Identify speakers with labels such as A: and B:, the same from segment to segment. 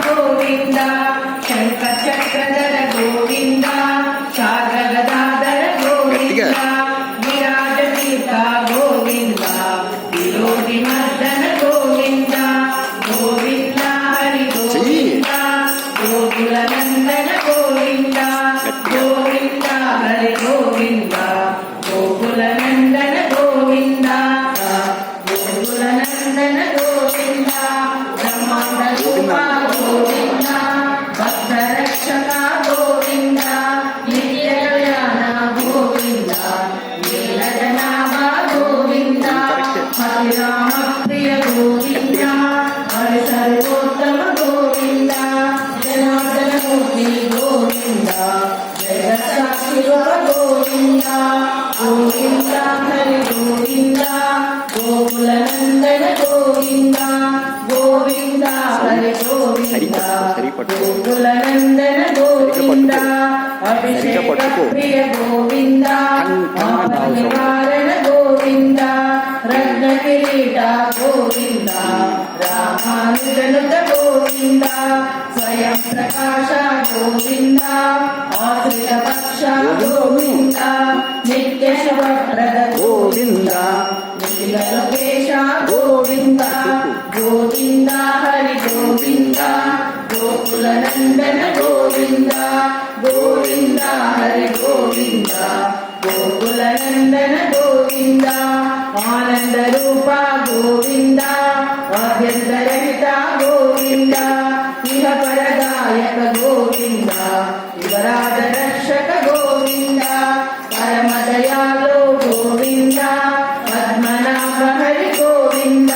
A: గోవింద శంఖచక్రధర గోవింద శారగదాధర గోవింద విరాజ తీర్థ గోవింద విరోధి మర్దన గోవింద గోవింద హరి గోవింద గోకుల నందన గోవింద గోవింద హరి గోవింద గోకుల నందన గోవింద గోకుల నందన గోవింద బ్రహ్మాండ రూప గోవింద భక్త రక్షక గోవింద నిత్య కళ్యాణ గోవింద నీలజనాభ గోవింద హరిరామ ప్రియ గోవింద హరి సర్వోత్తమ గోవింద జనార్దన మూర్తి గోవింద జగత్సాక్షి గోవింద గోవింద హరి గోవింద గోకుల నందన గోవింద గోవింద హరి గోవింద గోకుల నందన గోవింద అభిషేక ప్రియ గోవింద నివారణ గోవింద రత్న కిరీట గోవింద రామానుజనుత గోవింద స్వయం ప్రకాశ గోవింద ఆశ్రిత పక్ష గోవింద నిత్య శుభప్రద గోవింద నిఖిల లోకేశ గోవింద గోవింద హరి గోవింద గోకుల నందన గోవింద గోవింద హరి గోవింద గోకుల నందన గోవింద ఆనంద రూప గోవింద అభ్యంతరహిత గోవింద ఇహ పరదాయక గోవింద యువరాజ రక్షక గోవింద పరమ దయాలో గోవింద పద్మనాభ హరి గోవింద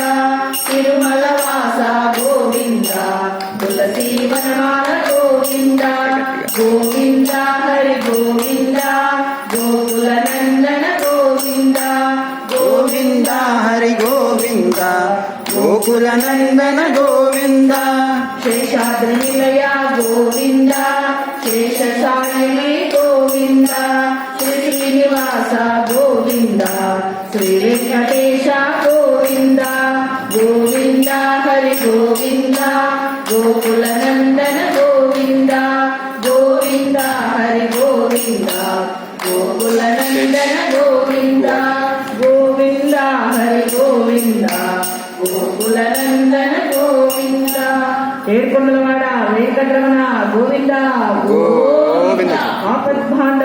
A: తిరుమల వాస గోవింద తులసి వనమాల గోవింద గోవింద హరి గోవింద గోకుల నందన గోవింద
B: గోవింద హరి గోవింద గోకుల నందన గోవింద
A: శేషాద్రి నిలయ గోవింద శేషశాయిని గోవింద శ్రీ శ్రీనివాస గోవింద శ్రీ వెంకటేశ గోవింద గోవింద హరి గోవింద గోకుల నందన గోవింద గోవింద హరి గోవింద గోకుల నందన గోవింద గోవింద హరి గోవింద గోకుల నందన గోవింద ఏడుకొండలవాడ వెంకటరమణ గోవింద
B: గోవింద
A: ఆపద్బాంధవ